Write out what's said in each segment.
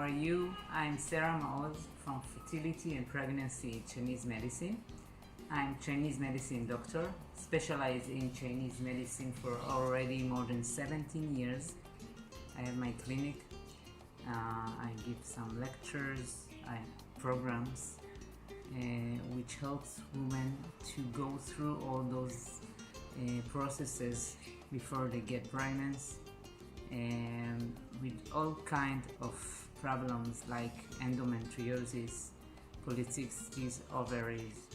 are you? I'm Sarah Maoz from Fertility and Pregnancy Chinese Medicine. I'm Chinese medicine doctor, specialized in Chinese medicine for already more than 17 years. I have my clinic. I give some lectures, programs, which helps women to go through all those processes before they get pregnant, with all kinds of problems like endometriosis, polycystic ovaries,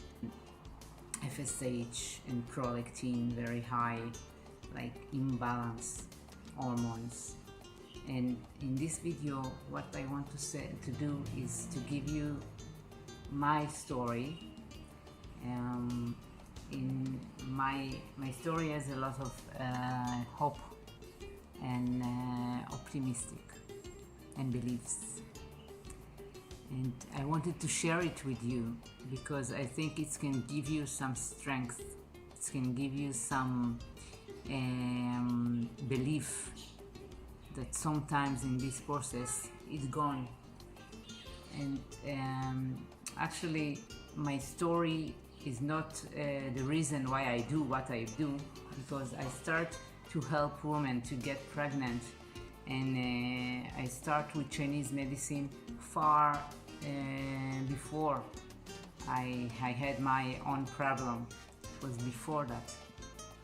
FSH and prolactin very high, like imbalance hormones. And in this video, what I want to do is to give you my story. In my story has a lot of hope and optimistic and beliefs, and I wanted to share it with you because I think it can give you some strength. It can give you some belief that sometimes in this process it's gone. And actually my story is not the reason why I do what I do, because I start to help women to get pregnant, and I start with Chinese medicine far before I had my own problem. It was before that.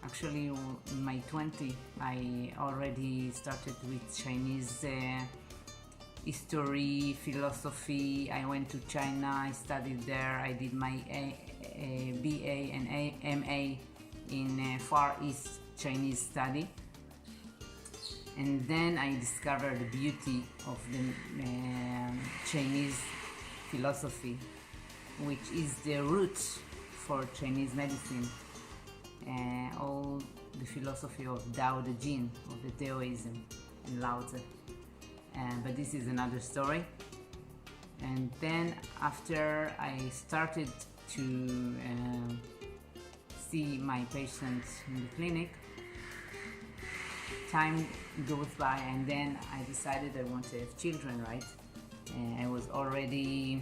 Actually, in my 20s, I already started with Chinese history, philosophy. I went to China, I studied there. I did my BA and MA in Far East Chinese study. And then I discovered the beauty of the Chinese philosophy, which is the root for Chinese medicine. All the philosophy of Tao Te Ching, of the Taoism and Lao Tzu. But this is another story. And then after I started to see my patients in the clinic, time goes by, and then I decided I want to have children, right? I was already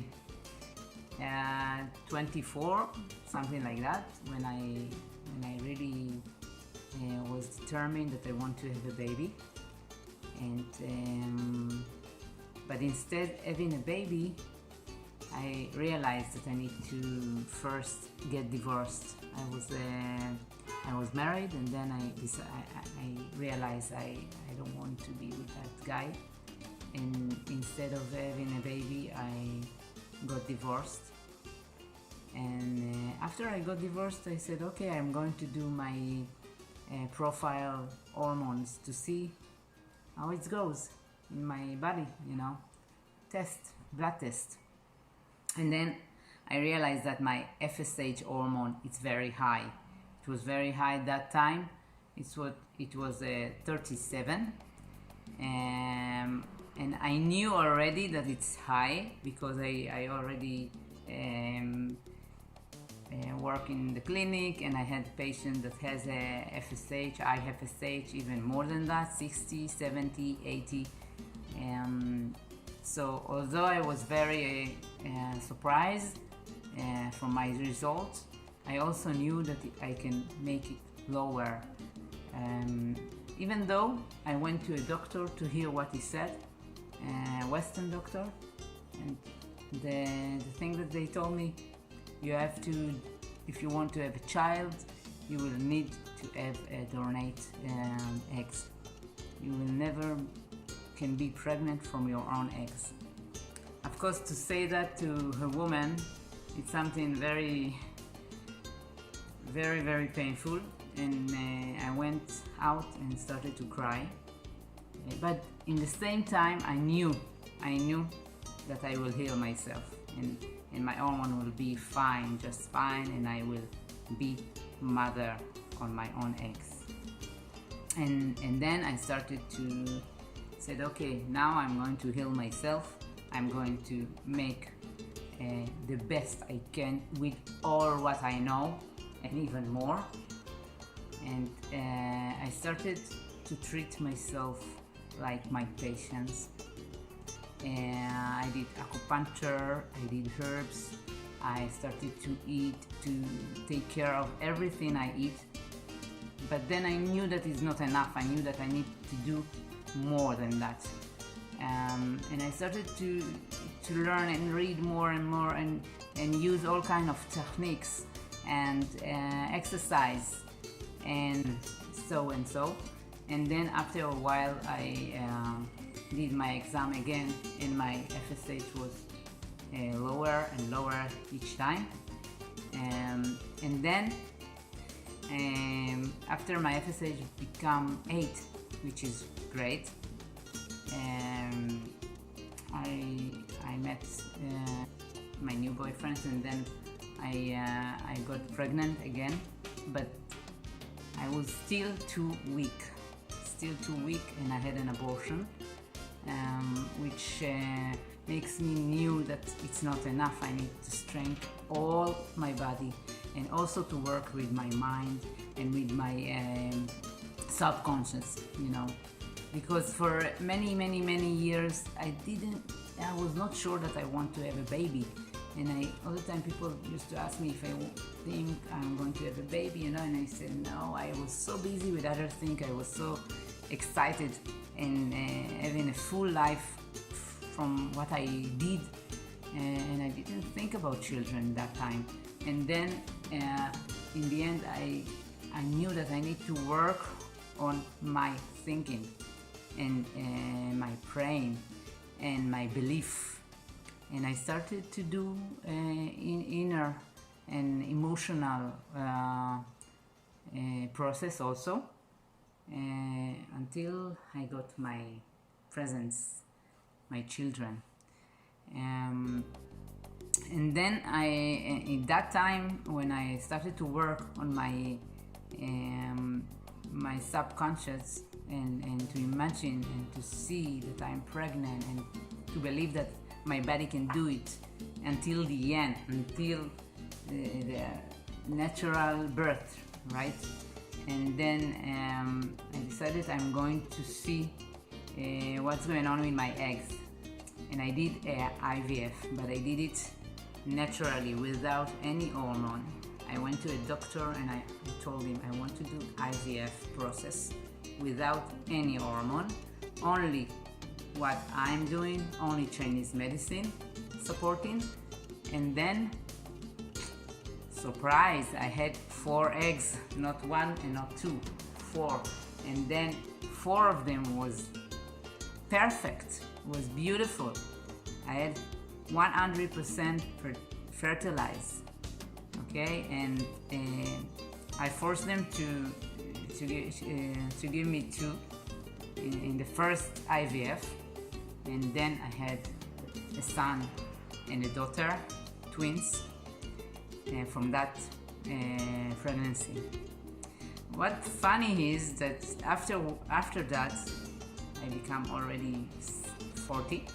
24, something like that, when I really was determined that I want to have a baby. And but instead of having a baby, I realized that I need to first get divorced. I was married, and then I realized I don't want to be with that guy, and instead of having a baby, I got divorced. And after I got divorced, I said, okay, I'm going to do my profile hormones to see how it goes in my body, blood test. And then I realized that my FSH hormone is very high. It was very high at that time. It was 37, and I knew already that it's high because I already work in the clinic, and I had a patient that has a FSH, I have FSH even more than that, 60, 70, 80. So although I was very surprised from my results, I also knew that I can make it lower. Even though I went to a doctor to hear what he said, a Western doctor, and the thing that they told me, you have to, if you want to have a child, you will need to have donate eggs. You will never can be pregnant from your own eggs. Of course, to say that to a woman, it's something very, very, very painful, and I went out and started to cry. But in the same time, I knew that I will heal myself, and my hormone will be fine, just fine, and I will be mother on my own eggs. And then I started to said, okay, now I'm going to heal myself. I'm going to make the best I can with all what I know and even more. And I started to treat myself like my patients. I did acupuncture, I did herbs, I started to take care of everything I eat. But then I knew that is not enough. I knew that I need to do more than that. And I started to learn and read more and more and use all kind of techniques and exercise and so. And then after a while I did my exam again, and my FSH was lower and lower each time. And then after my FSH become 8, which is great, I met my new boyfriend, and then I got pregnant again, but I was still too weak, and I had an abortion, which makes me knew that it's not enough. I need to strengthen all my body, and also to work with my mind and with my subconscious, because for many years I was not sure that I want to have a baby. And all the time people used to ask me if I think I'm going to have a baby, and I said no. I was so busy with other things. I was so excited and having a full life from what I did, and I didn't think about children that time. And then in the end I knew that I need to work on my thinking and my praying and my belief. And I started to do inner and emotional process also, until I got my presents, my children. And then in that time, when I started to work on my my subconscious and to imagine and to see that I'm pregnant, and to believe that my body can do it until the end, until the natural birth, right? And then I decided I'm going to see what's going on with my eggs. And I did IVF, but I did it naturally, without any hormone. I went to a doctor and I told him I want to do IVF process without any hormone, only what I'm doing, only Chinese medicine supporting. And then, surprise, I had 4 eggs, not 1 and not 2, 4. And then 4 of them was perfect, was beautiful. I had 100% fertilized, okay? And I forced them to give me 2 in the first IVF. And then I had a son and a daughter, twins, from that pregnancy. What's funny is that after that, I become already 40,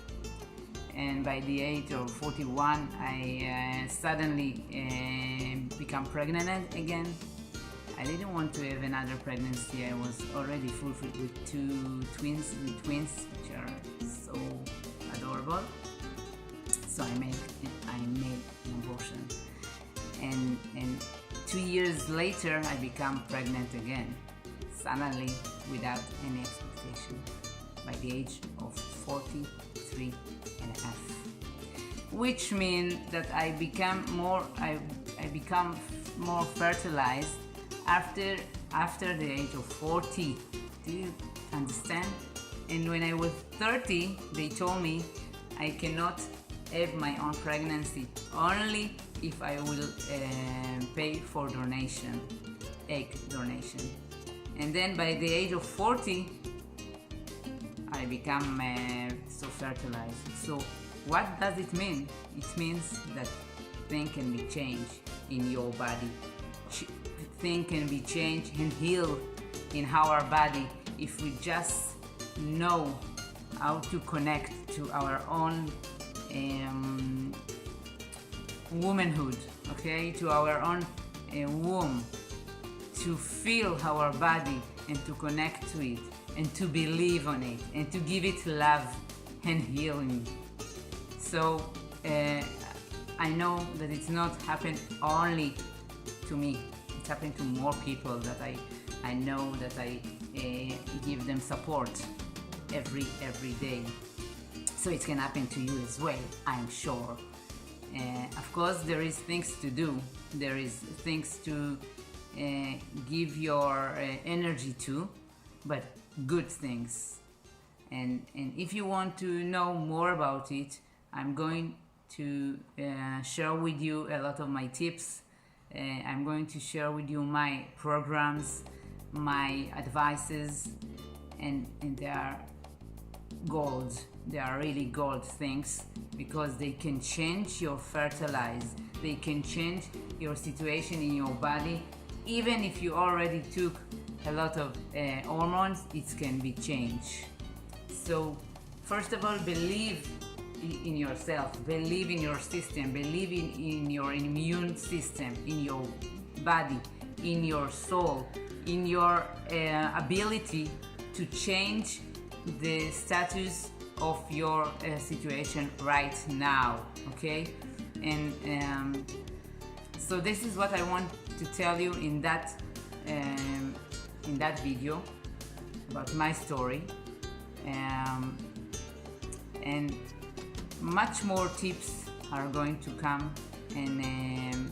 and by the age of 41, I suddenly become pregnant again. I didn't want to have another pregnancy. I was already fulfilled with 2 twins, which are so adorable. So I made an abortion, and 2 years later I become pregnant again, suddenly, without any expectation, by the age of 43 and a half, which means that I become more fertilized after the age of 40. Do you understand? And when I was 30, they told me I cannot have my own pregnancy, only if I will pay for donation, egg donation. And then by the age of 40, I become so fertilized. So what does it mean? It means that things can be changed in your body. Things can be changed and healed in our body if we just know how to connect to our own womanhood, okay, to our own womb, to feel our body and to connect to it and to believe on it and to give it love and healing. So I know that it's not happened only to me. It's happened to more people that I know, that I give them support every day. So it can happen to you as well, I'm sure. Of course, there is things to do. There is things to give your energy to, but good things. And if you want to know more about it, I'm going to share with you a lot of my tips. I'm going to share with you my programs, my advices, and they are gold. They are really gold things, because they can change your fertilize. They can change your situation in your body. Even if you already took a lot of hormones, it can be changed. So first of all, believe in yourself, believe in your system, believe in your immune system, in your body, in your soul, in your ability to change the status of your situation right now, okay? And so this is what I want to tell you in that video about my story, and much more tips are going to come and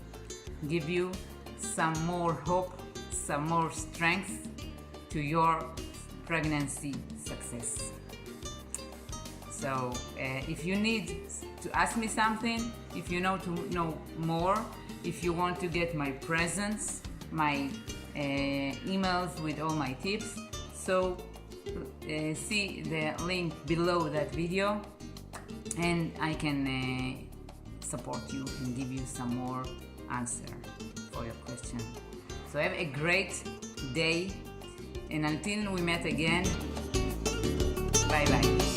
give you some more hope, some more strength to your pregnancy success. So if you need to ask me something, if you know to know more, if you want to get my presents, my emails with all my tips, so see the link below that video, and I can support you and give you some more answer for your question. So have a great day, and until we meet again, bye bye.